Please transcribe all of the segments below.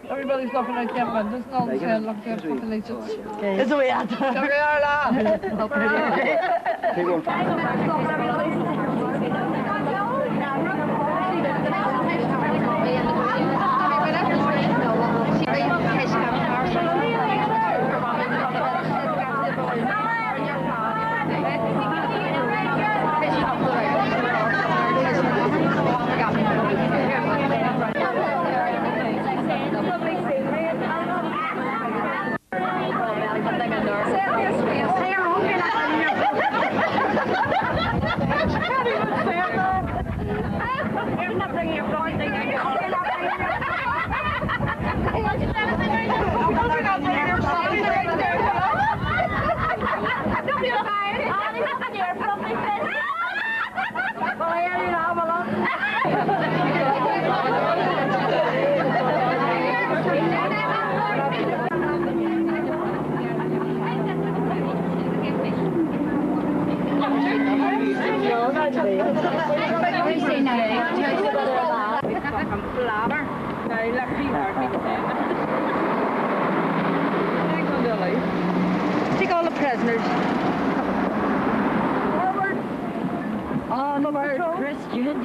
Everybody's looking at Kevin. There's no saying look at populations. It's a way out. Take all the prisoners. Onward, Christian.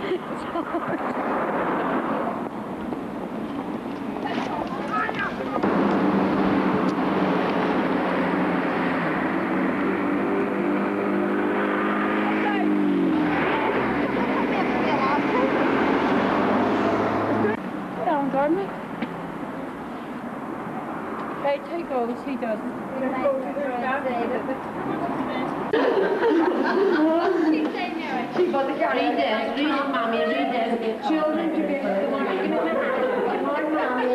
They take all the he doesn't. She got the car. Read this, read mommy, read this. Children to be come on, mommy.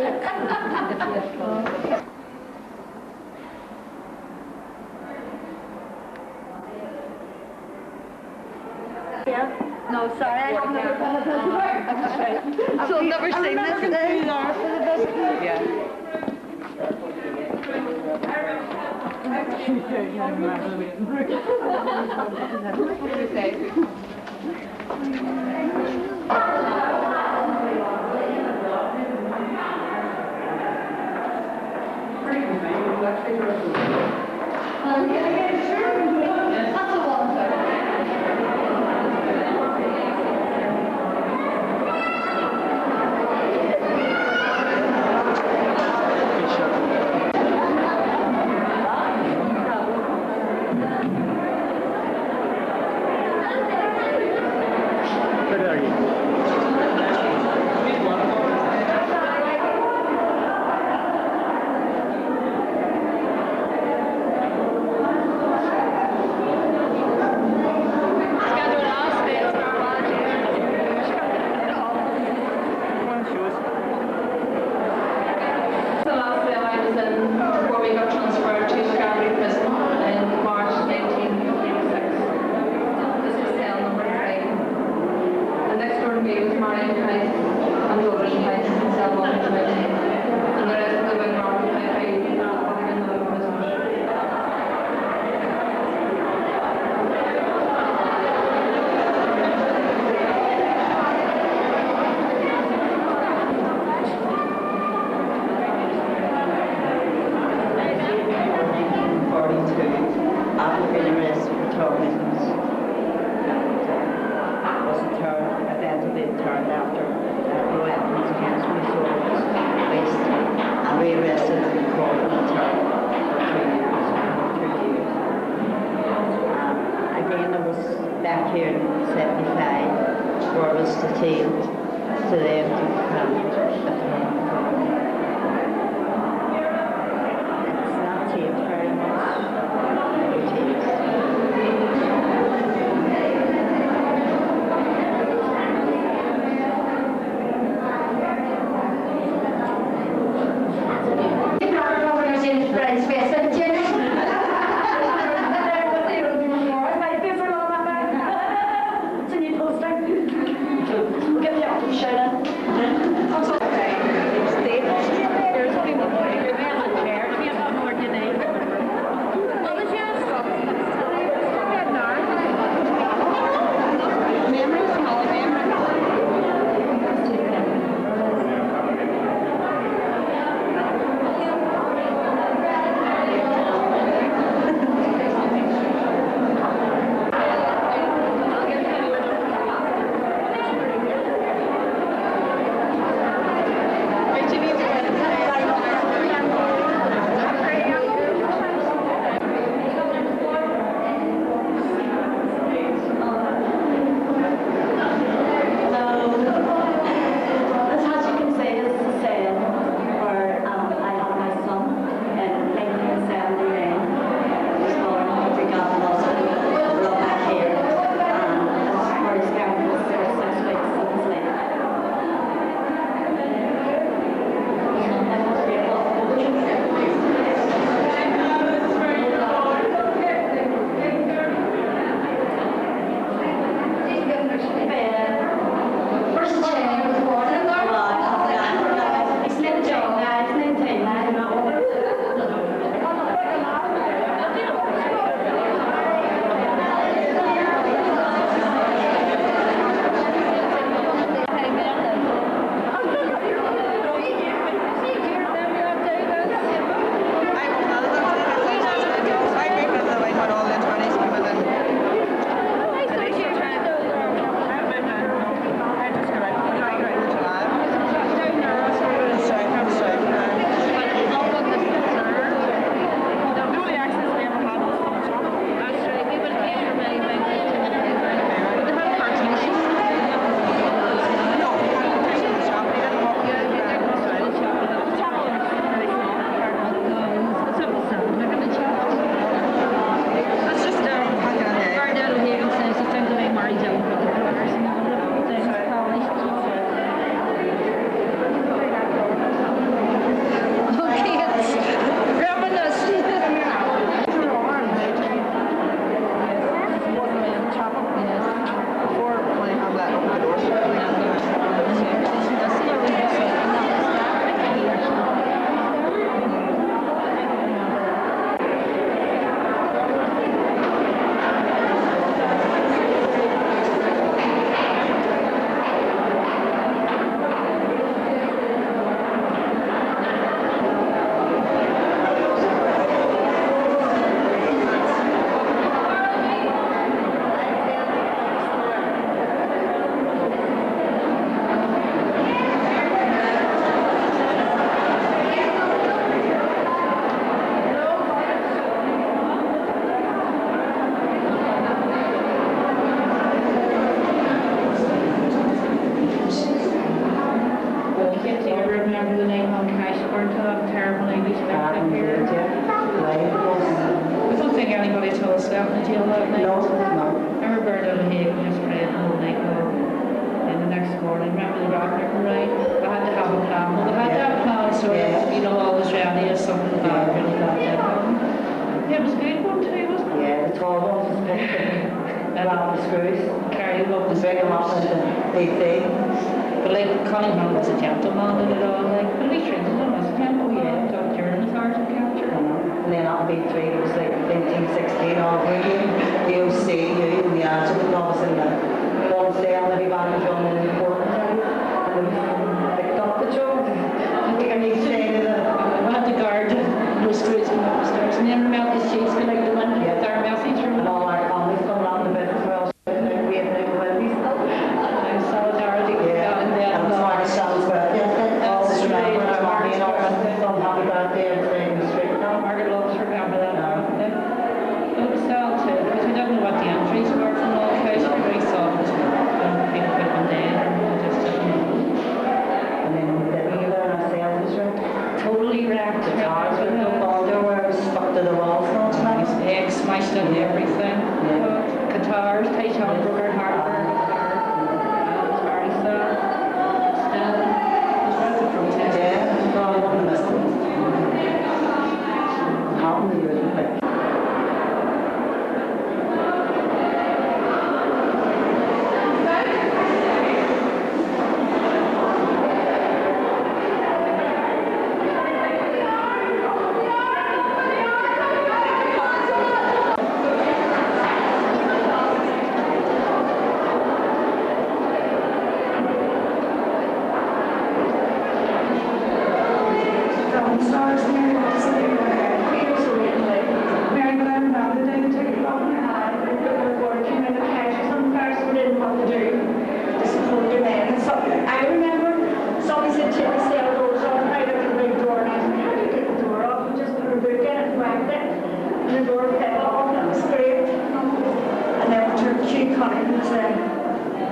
No, sorry, I haven't ever been a visitor. So I've never seen this today. Yeah. Back here in 75, was the tail to them to craft. It's not taped very much.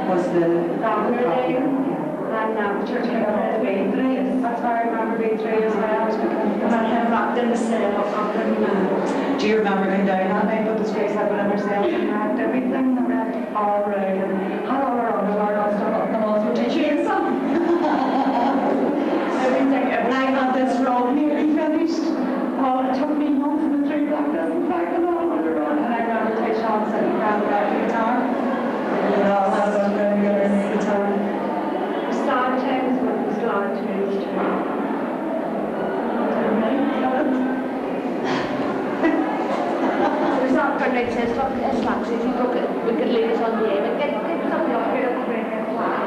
Was the Saturday, and church came out of B3. That's how I remember B3 as well. And I had wrapped in the sail up in. Do you remember going down that night? But the space I put in ourselves and wrapped everything and wrapped all around. And had all our underwear and all stuff up the walls for teaching some. Everything. And I got this roll nearly finished. Oh, it took me months to the 3 black doesn't back and all on the road. And I remember Tish on sitting around the back of the guitar. Yeah, that's what I'm going to go in the guitar. Sad times, but it was glad times too. There's not good night says talk as slacks if you broke it. We could leave it on the air and get something up here to bring it flag.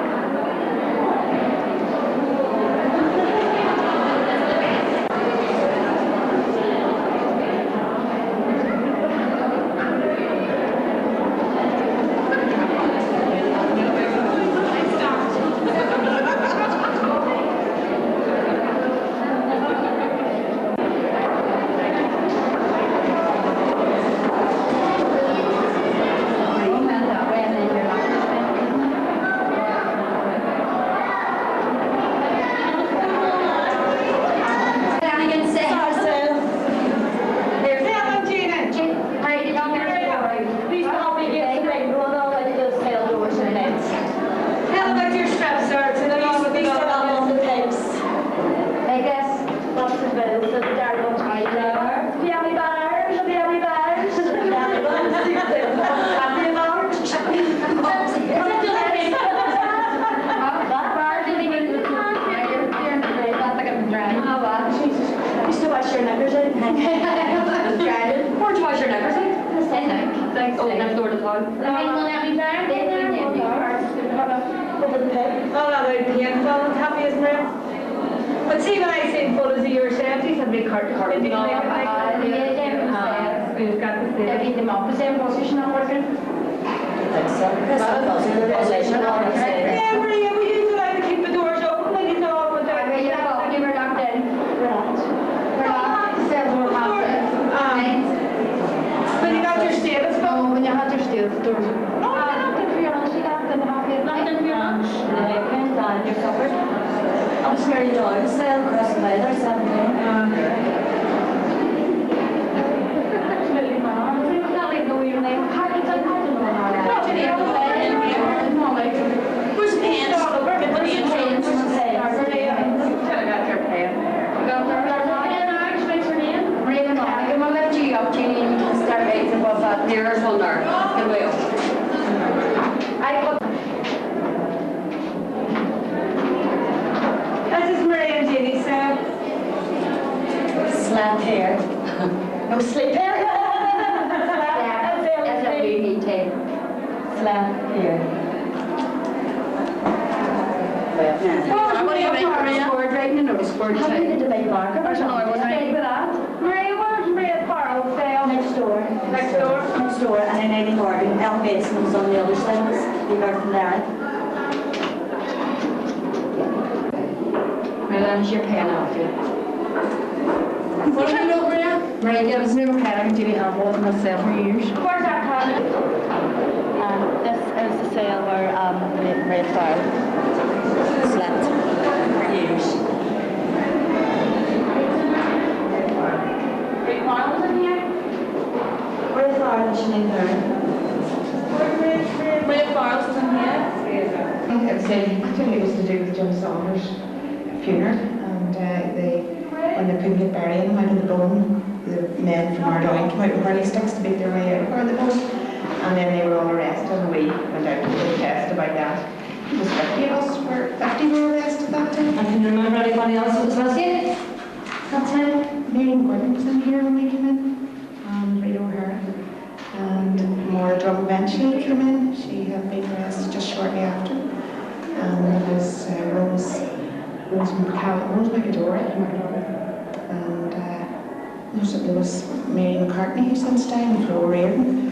There was Mary McCartney who sent down, Flo Reardon.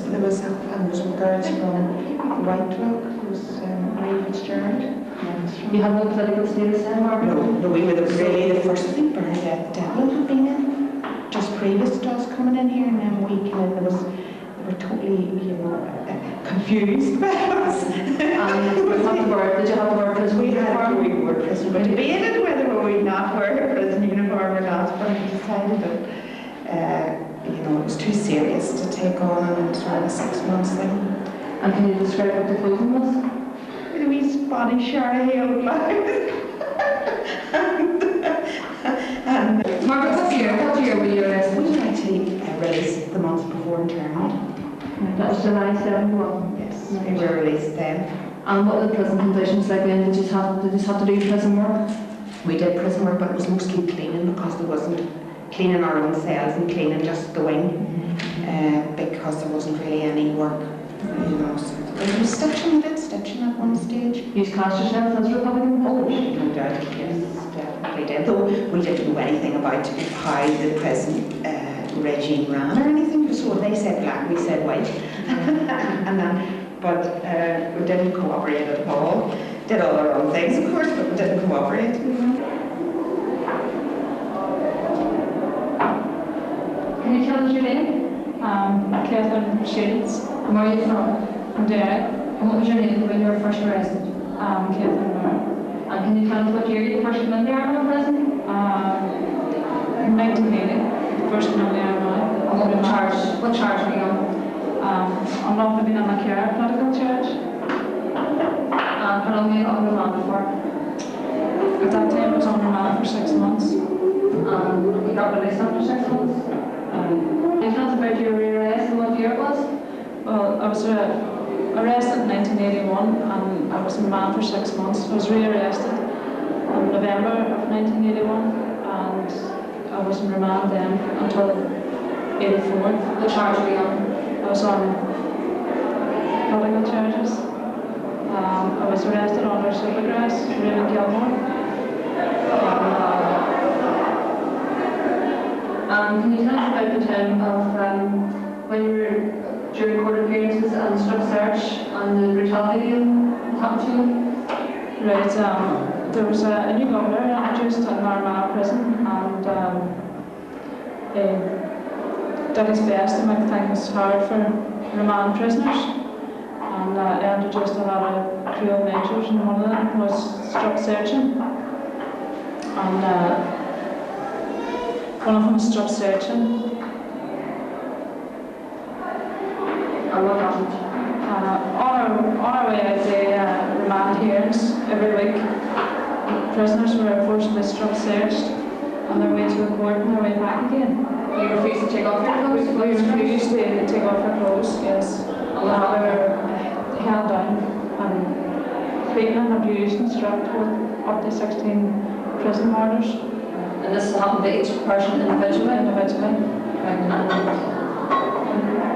There was some girls from White Rock. There was Marie Fitzgerald. You have no political status then, Margaret? No, we were really the first. I think Bernadette Devlin had been in just previous to us coming in here, and then we came in. There were totally, confused by us. Did you have to wear a prison We uniform? we wore prison. We debated whether we would not wear a prison uniform or not, but we decided that, it was too serious to take on sort of a 6 months thing. And can you describe what the clothing was? With a wee spotty short-hailed blouse. and Margaret, what year were you arrested? we were actually released the month before internment. That was July 71. Yes, we were released then. And what were the prison conditions like then? Did you have to do prison work? We did prison work, but it was mostly cleaning because there wasn't cleaning our own cells and cleaning just the wing, because there wasn't really any work, So there was stitching, we did stitching at one stage. You cast yourself as Republican prisoners? No doubt, yes, definitely did. Though we didn't know anything about how the prison regime ran or anything. So they said black, we said white, but we didn't cooperate at all. Did all our own things, of course, but we didn't cooperate. Can you tell us your name? Catherine Shields And where are you from? from Derry. And what was your name when you were first arrested? Catherine Moore. And can you tell us what year you first came in the Armagh prison? 1980, first in the Armagh. And what charge were you on? I'm not living on my care, political charge. And how long were you on remand for? At that time, I was on remand for 6 months. You got released after 6 months? Can you tell us about your rearrest and what year it was? Well, I was arrested in 1981 and I was in remand for 6 months. I was rearrested in November of 1981 and I was in remand then until 84. What charge were you on? I was on political charges. I was arrested under Supergrass, Raymond Gilmore. Can you tell us about the time of when you were during court appearances and struck search and the brutality that happened to you? Right, there was a new governor introduced in Armagh prison and he did his best to make things hard for remand prisoners and he introduced a lot of cruel measures and one of them was struck searching. And one of them was struck searching. And what happened? On our way out the remand hearings every week, prisoners were forcibly struck searched on their way to the court and their way back again. You refused to take off your clothes? We refused to take off our clothes, yes. We were held down and beaten and abused and struck with up to 16 prison warders. And this happened to each person individually? Right.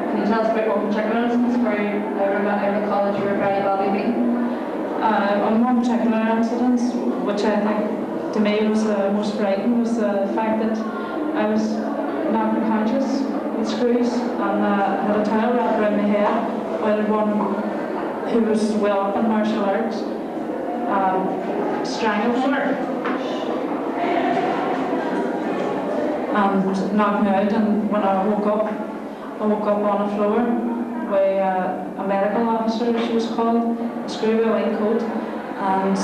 Can you tell us about one particular instance where I recall that you were very badly beaten? On one particular incident, which I think to me was the most frightening, was the fact that I was knocked unconscious with screws and had a towel wrapped around my head while one who was well up in martial arts strangled me and knocked me out. And when I woke up on the floor with a medical officer, she was called, screw me a white coat and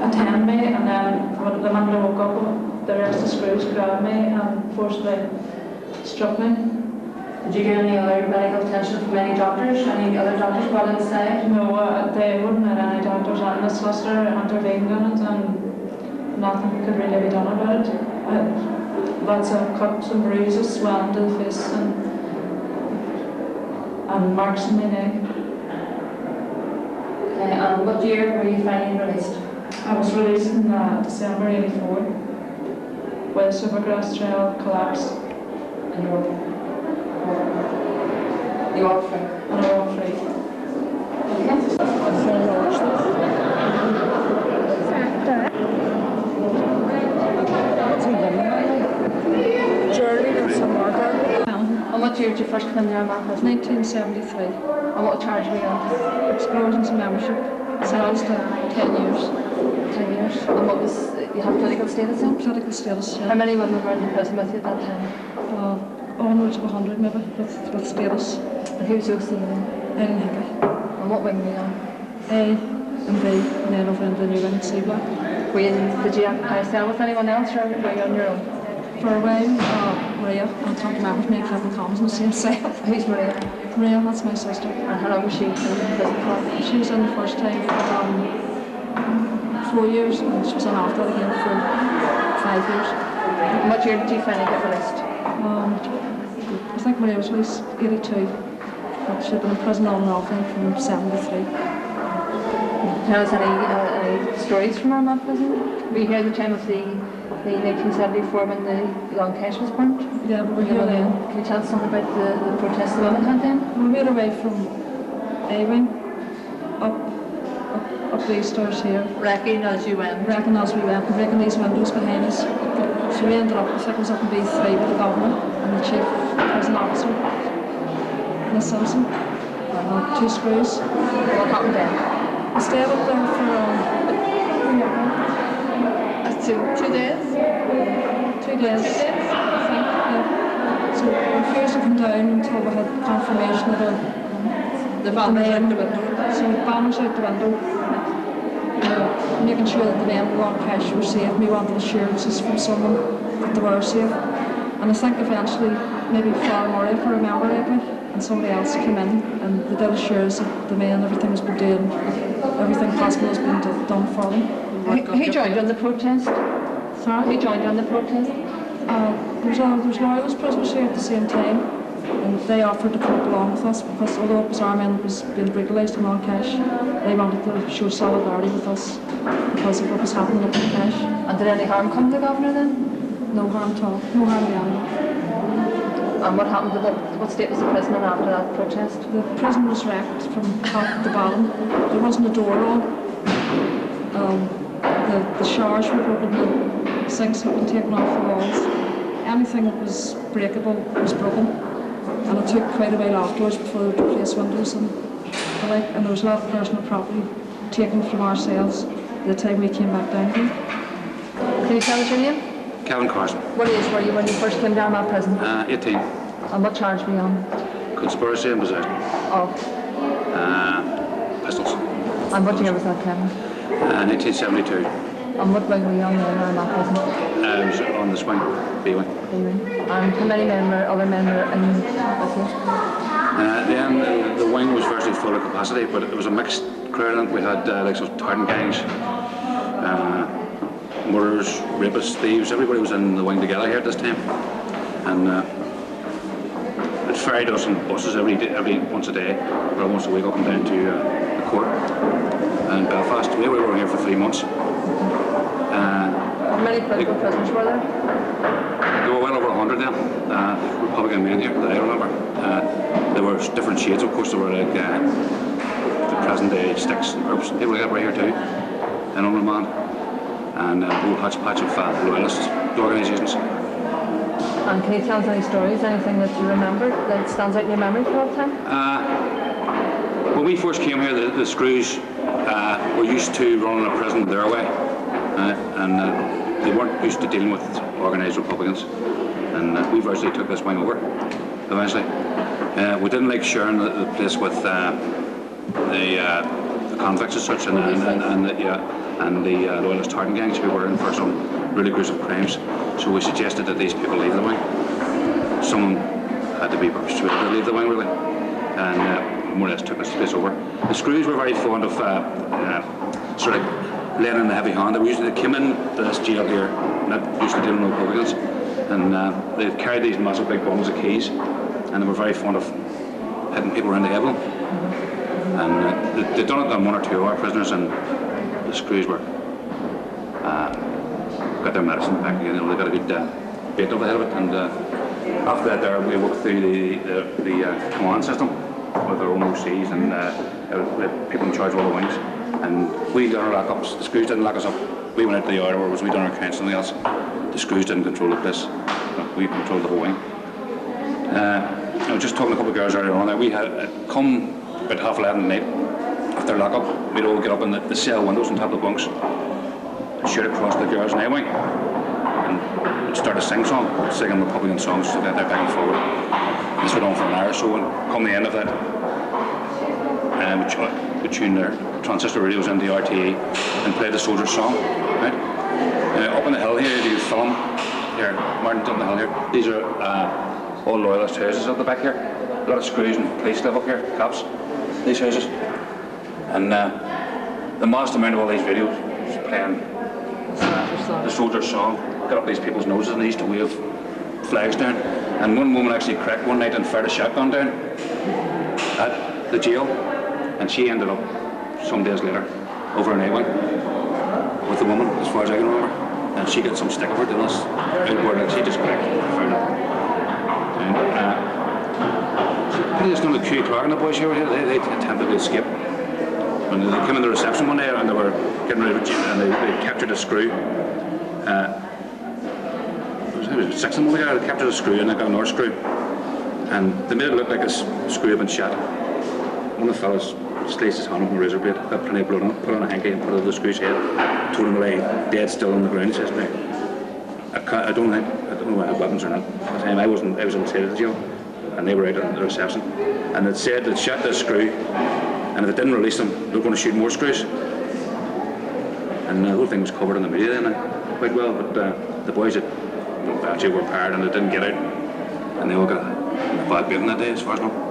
attend me, and then when the minute I woke up, the rest of the screws grabbed me and forcibly struck me. Did you get any other medical attention from any doctors? Any other doctors brought inside? No, they wouldn't have any doctors, and the solicitor intervened in it and nothing could really be done about it. I had lots of cuts and bruises, swelling to the face and marks in my neck. Okay, and what year were you finally released? I was released in December '84 when the Supergrass trial collapsed. And you walked free? And I walked free. And what year did you first come in there, Mark? 1973. And what charge were you on? Explosions membership. Sentenced to 10 years. 10 years. And what was, you have political status in? Political status, How many women were in the prison with you at that time? onwards of 100 maybe, with status. And who's your senior? Ellen Hickey. And what wing were you on? A and B, and then over in the new wing, C block. Did you sell with anyone else, or were you on your own? For a while, Maria, I can't remember, me and Kevin Commons in the same cell. Who's Maria? Maria, that's my sister. And how long was she in prison for? She was in the first time for 4 years, and she was in after that again for 5 years. And what year did you finally get released? I think Maria was at least 82. But she'd been in prison on and off from 73. Tell us any stories from Armagh prison? Were you here at the time of the 1974 when the long cache was burnt? Yeah, we were here then. Can you tell us something about the protest the women had then? We made our way from A-wing up these stairs here. Wrecking as you went? Wrecking as we went, breaking these windows behind us. So we ended up, I think it was up in B3 with the governor and the chief prison officer, Miss Simpson, and 2 screws. What happened then? We stayed up there for 2 days? 2 days, I think, yeah. So we refused to come down until we had confirmation that The banners out the window? So the banners out the window. Making sure that the men who were on cash were safe. We wanted assurances from someone that they were safe. And I think eventually, maybe Father Murray, if I remember rightly, and somebody else came in and they did assure us that the men, everything has been doing, everything possible has been done for them. Who joined on the protest? Sorry? Who joined on the protest? There was loyalist prisoners here at the same time, and they offered to come along with us because although it was our men that was being brutalised in Long Cash, they wanted to show solidarity with us because of what was happening up in Cash. And did any harm come to the governor then? No harm at all. No harm to anyone. And what happened to what state was the prisoner after that protest? The prison was wrecked from top to bottom. There wasn't a door on. The showers were broken, the sinks had been taken off the walls. Anything that was breakable was broken. And it took quite a while afterwards before they would replace windows and the like. And there was a lot of personal property taken from our cells by the time we came back down here. Can you tell us your name? Kevin Carson. What age were you when you first came down that prison? 18. And what charge were you on? Conspiracy and possession. Of? Pistols. And what year was that, Kevin? 1972. And what wing were you on there in that prison? I was on the swing, B-wing. And how many other men were in with you? Then the wing was virtually full of capacity, but it was a mixed crowd. And we had like some tartan gangs, murderers, rapists, thieves. Everybody was in the wing together here at this time. And it ferried us in buses every once a day, or once a week, up and down to the court in Belfast. We were here for 3 months. How many political prisoners were there? There were well over 100 then, Republican men here that I remember. There were different shades, of course. There were like the present day sticks and groups, people like that were here too, in Armagh, and a whole hodgepodge of loyalist organisations. And can you tell us any stories, anything that you remember that stands out in your memory for all the time? When we first came here, the screws were used to running a prison their way, and they weren't used to dealing with organised Republicans, and we virtually took this wing over eventually. We didn't like sharing the place with the convicts as such, and the loyalist tartan gangs who were in for some really gruesome crimes. So we suggested that these people leave the wing. Someone had to be persuaded to leave the wing, really, and more or less took this place over. The screws were very fond of sort of laying in the heavy hand. They came in to this jail here, not used to dealing with Republicans, and they carried these massive big bundles of keys, and they were very fond of hitting people around the head with them. And they'd done it on 1 or 2 of our prisoners, and the screws were got their medicine back again. They got a good bait over the head of it, and after that there we worked through the command system with our own OCs and people in charge of all the wings. And we done our lockups. The screws didn't lock us up. We went out to the yard, or was we done our accounts and something else. The screws didn't control the place. We controlled the whole wing. I was just talking to a couple of girls earlier on there. We had come about 11:30 at night after lockup. We'd all get up in the cell windows on top of the bunks and shoot across the girls' night wing. and would start a singing Republican songs so that they're back and forward. This went on for an hour or so, and come the end of that, we tuned their transistor radios into the RTA and played the soldier's song. Right? Up on the hill here, you film here, Martin's up on the hill here. These are all loyalist houses up the back here. A lot of screws and police live up here, cops, these houses. And the modest amount of all these videos is playing the soldier's song. Got up these people's noses and they used to wave flags down. And one woman actually cracked one night and fired a shotgun down at the jail. And she ended up some days later over an A-wing with the woman, as far as I can remember. And she got some stick over doing this outward and she just cracked and fired it. And just done the Q Clark and the boys here, they attempted to escape. And they came in the reception one day and they were getting ready to, and they captured a screw. There was 6 of them together. They captured a screw and they got another screw. And they made it look like a screw had been shot. One of the fellas sliced his hand up with a razor blade, got plenty of blood on it, put on a hanky and put it over the screw's head, told him to lay dead still on the ground. He says, "No, I don't know I had weapons or not." At the time I was inside of the jail and they were out at the reception. And it said they'd shot this screw and if they didn't release them, they were going to shoot more screws. And the whole thing was covered in the media then quite well, but the boys that actually were fired and they didn't get out and they all got a bad beating that day as far as I know.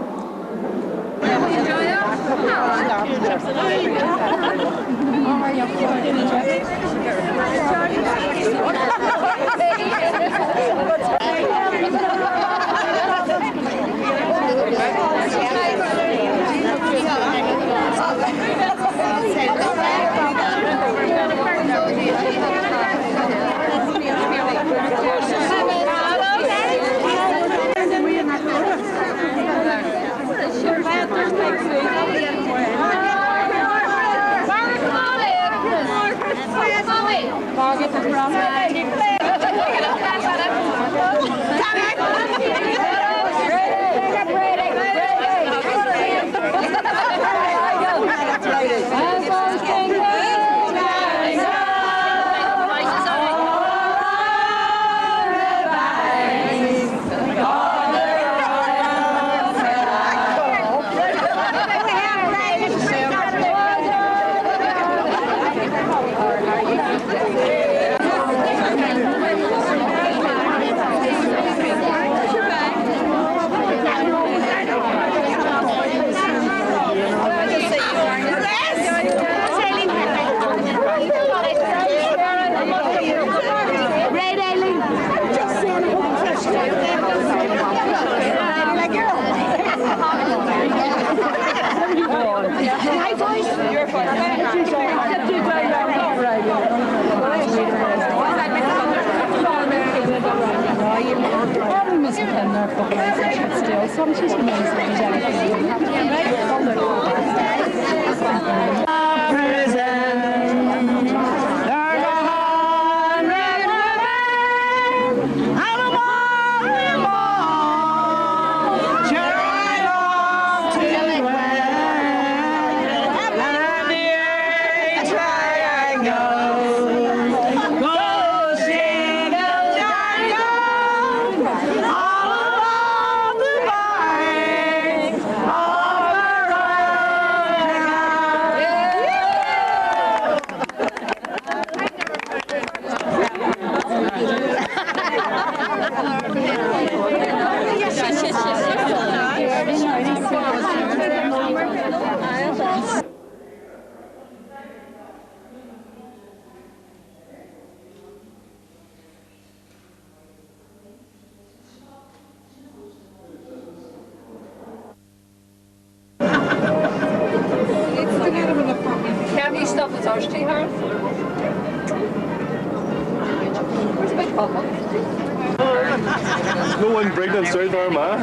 No one pregnant south Armagh.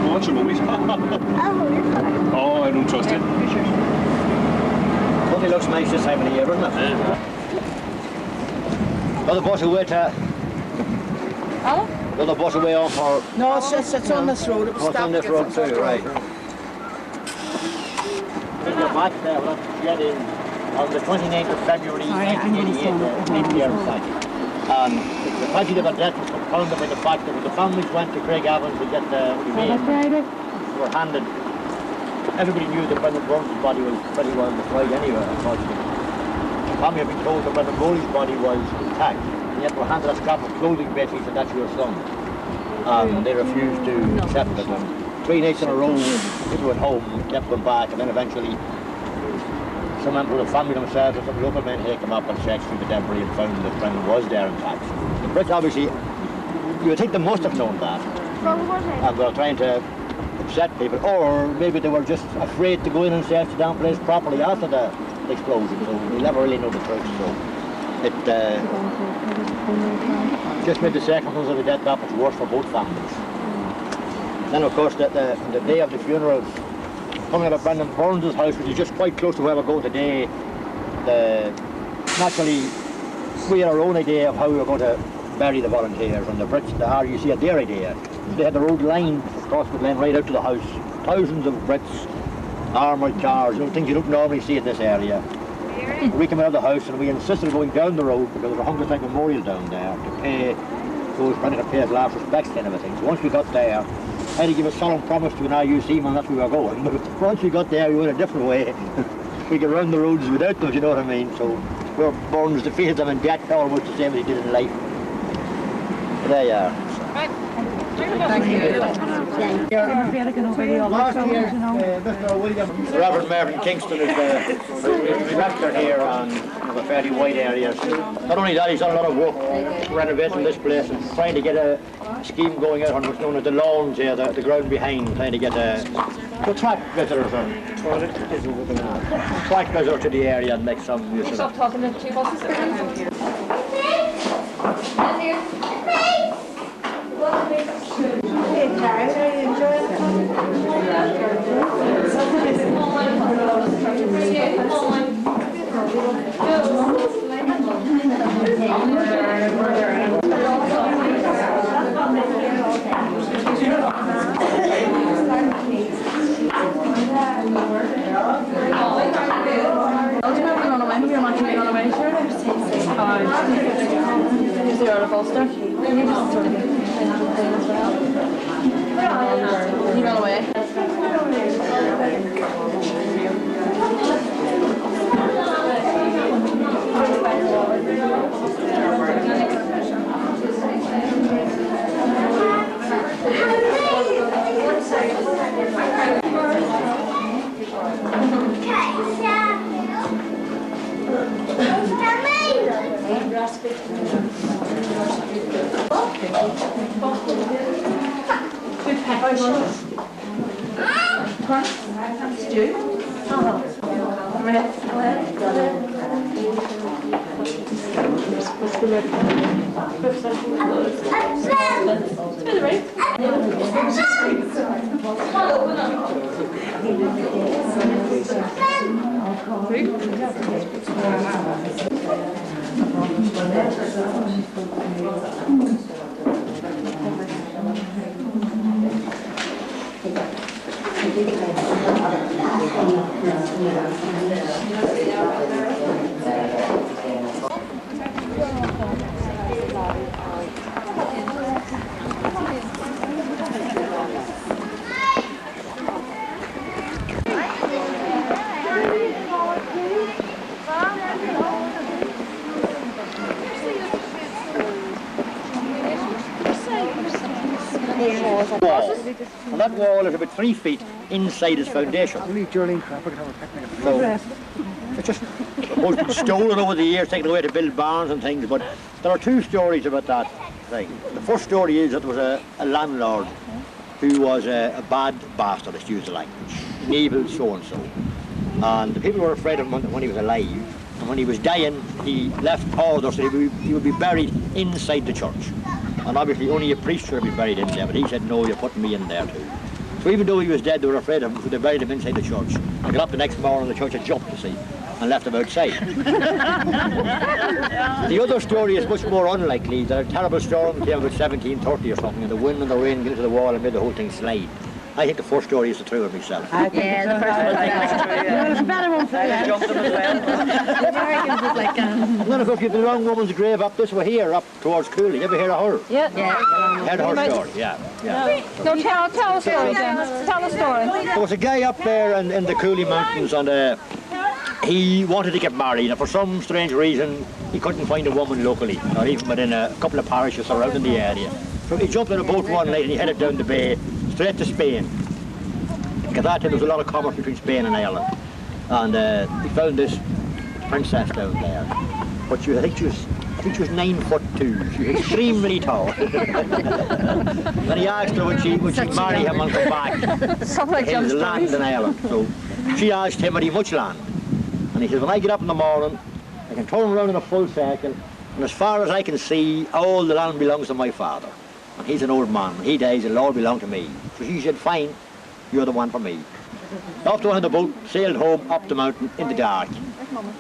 Watch your movies. Oh, I don't trust it. Only looks nice this time of the year, doesn't it? Well, the boss who went Will the bus away on for... No, it's on this road. It was What's on this road too, right. We're back there, we'll get in on the 29th of February 1988, year tragedy. The tragedy of the death was compounded by the fact that when the families went to Craig Evans to get the remains were handed. Everybody knew that Brendan Burns' body was pretty well destroyed anyway, unfortunately. The family had been told that Brendan Bowley's body was intact, and yet were handed a scrap of clothing basically said that's your son. And they refused to accept it. And 3 nights in a row, people went home, kept going back, and then eventually some members of the family themselves and some local men here came up and checked through the debris and found that Brendan was there intact. The Brits obviously, you would think they must have known that, and they were trying to upset people, or maybe they were just afraid to go in and search the damn place properly after the explosion, so we never really know the truth. So it just made the circumstances of the death that much worse for both families. Then of course the day of the funeral, coming out of Brendan Burns' house, which is just quite close to where we're going today, naturally we had our own idea of how we were going to bury the volunteers, and the Brits, the RUC had their idea. They had the road lined across the glen right out to the house. Thousands of Brits, armoured cars, things you don't normally see in this area. We came out of the house and we insisted on going down the road because there was a Hunger Strike memorial down there to pay those Brendan to pay his last respects kind of a thing. So once we got there, I had to give a solemn promise to an RUC man that we were going. But once we got there, we went a different way. We could run the roads without them, you know what I mean? So we're Burns defeated them in death almost the same as he did in life. But there you are. Right. Thank you. Last year, Mr. William, Reverend Mervyn Kingston is the director here on a fairly wide area. Not only that, he's done a lot of work renovating this place and trying to get a scheme going out on what's known as the lawns here, the ground behind, trying to get to attract visitors and attract visitors to the area and make some use of it. Stop talking to 2 buses. Hey guys, are you enjoying He ran away. And that wall is about 3 feet inside its foundation. So, it's just been stolen over the years, taken away to build barns and things, but there are 2 stories about that thing. The first story is that there was a landlord who was a bad bastard, excuse the language, an evil so-and-so. And the people were afraid of him when he was alive, and when he was dying, he left orders that he would be buried inside the church. And obviously only a priest should be buried in there, but he said, no, you're putting me in there too. So even though he was dead, they were afraid of him, so they buried him inside the church. I got up the next morning, the church had jumped, you see. and left them outside. The other story is much more unlikely, that a terrible storm came about 1730 or something, and the wind and the rain got into the wall and made the whole thing slide. I think the first story is the true of myself. Yeah, the first one is true. Yeah. It's a better one for you. Jumped them as well. And then of course you have the wrong woman's grave up this way here, up towards Cooley. You ever hear of her? Yeah. Heard her story, yeah. So tell a story then. Tell a story. There was a guy up there in the Cooley Mountains, and he wanted to get married, and for some strange reason he couldn't find a woman locally, or even within a couple of parishes surrounding the area. So he jumped on a boat one night and he headed down the bay, straight to Spain. At that time there was a lot of commerce between Spain and Ireland, and he found this princess down there. But I think she was 9'2". She was extremely tall. And he asked her would she marry him and come back to his land in Ireland. So she asked him, had he much land? And he said, when I get up in the morning, I can turn around in a full circle, and as far as I can see, all the land belongs to my father. And he's an old man. When he dies, it'll all belong to me. So she said, fine, you're the one for me. Off to one of the boat, sailed home up the mountain in the dark.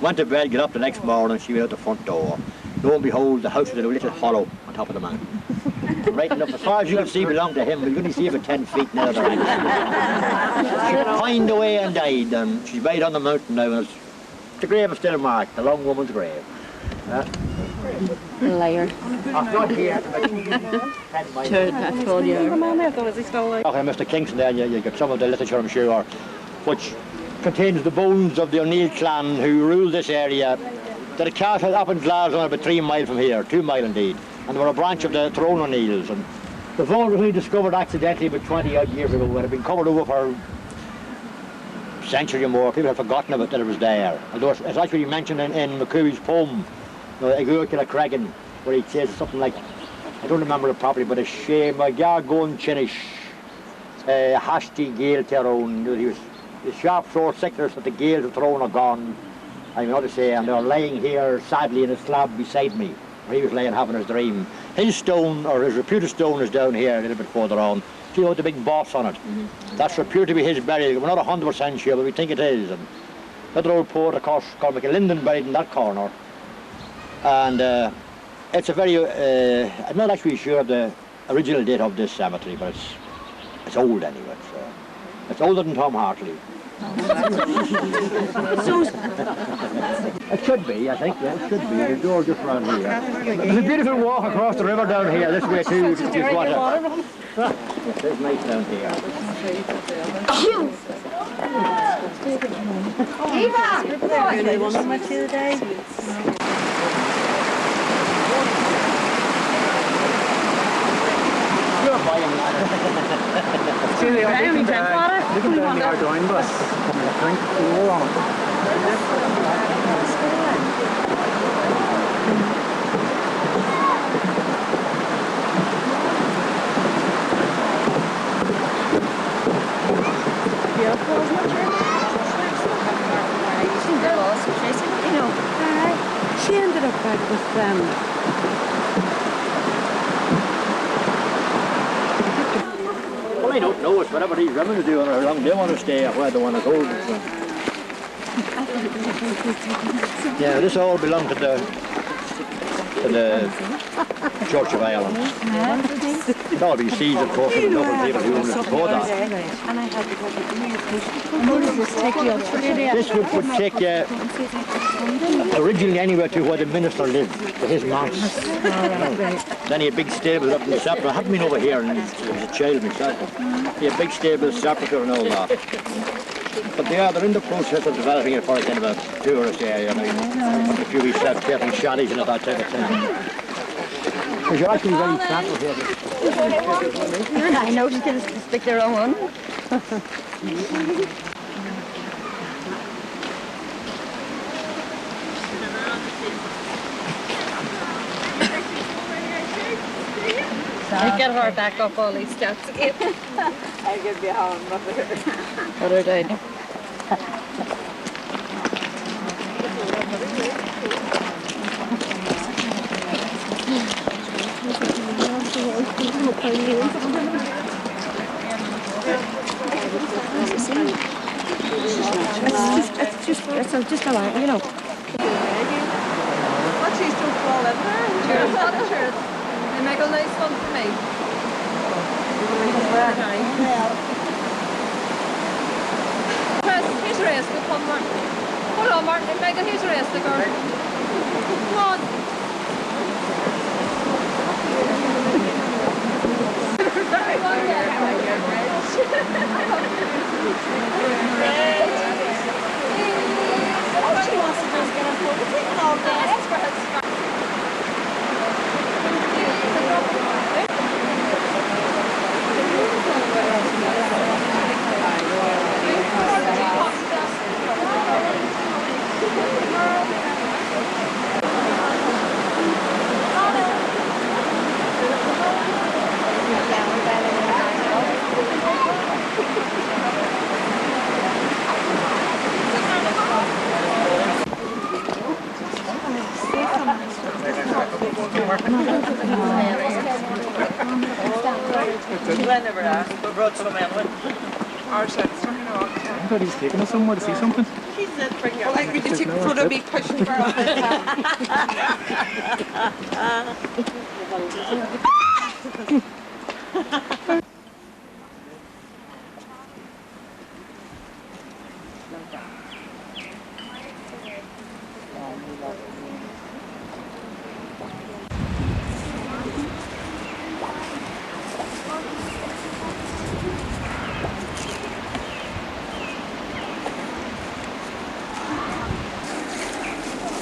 Went to bed, got up the next morning, she went out the front door. Lo and behold, the house was in a little hollow on top of the mountain. Right enough, as far as you can see, belonged to him, but you can only see about 10 feet near the right. She pined away and died, and she's buried on the mountain now, and the grave is still marked, the long woman's grave. Liar. I'm not here. 10 miles. I told you. Okay, Mr. Kingston there, you got some of the literature, I'm sure, which contains the bones of the O'Neill clan who ruled this area. There are a castle up in Glasgow about 3 miles from here, 2 miles indeed, and they were a branch of the Tyrone O'Neills. And the vault was only discovered accidentally about 20 odd years ago. It had been covered over for a century or more. People had forgotten about that it was there. Although it's actually mentioned in McCooey's poem, I grew up to Cregan, where he says something like, I don't remember it properly, but a shame, my gargon chinish, hashti gale Tyrone. He was the sharp sword sickness that the gales of Tyrone are gone. I mean, what to say, and they were lying here sadly in a slab beside me, where he was laying having his dream. His stone, or his reputed stone, is down here a little bit further on. See how the big boss on it? That's reputed to be his burial. We're not 100% sure, but we think it is. And another old poet, of course, called McAlinden, buried in that corner. And it's a very, I'm not actually sure of the original date of this cemetery, but it's old anyway. It's older than Tom Hartley. It should be, I think, yeah, it should be. The door just round here. There's a beautiful walk across the river down here, this way too. Just water. It's nice down here. You're buying See, they are looking down the Ardoyne bus. Drink cool on it. She ended up back with them. Well, I don't know. It's whatever these women are doing how long they want to stay or where they want to go. Yeah, this all belonged to the Church of Ireland. It all be seeds, of course, of the local people who owned it before that. This would take you originally anywhere to where the minister lived, to his manse. Then he had big stables up in the Sepulchre. I haven't been over here and I was a child myself. He had big stables, Sepulchre and all that. But they're in the process of developing it for a kind of a tourist area. A few weeks out, taking shanties and that type of thing. Because you're actually very thankful here. I know she can stick their own one. I get her back up all these steps again. I get behind mother. What are they doing? It's just a line, you know. What she's doing for all in there? Cheers, cheers. They make a nice one for me. Chris, here's the rest. Come on, Martin. Hold on, Martin. Megan, here's the rest of the girl. Come on. All she wants to do is get on board with it all day. I never asked. We brought some Emily. Everybody's taking us somewhere to see something. He said, bring your like me to take a photo of me pushing her off.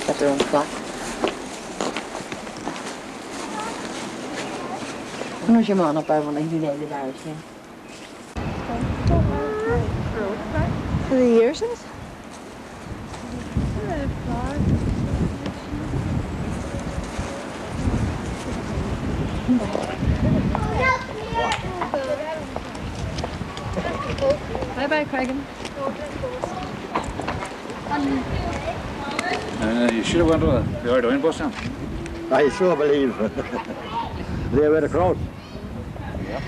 Got their own clock. Where's your man up there when I do that with Irish, yeah? For the years, is it? Bye-bye, Craig. You should have went to the Ardoin bus now. I so believe. They were the crowd. Yeah.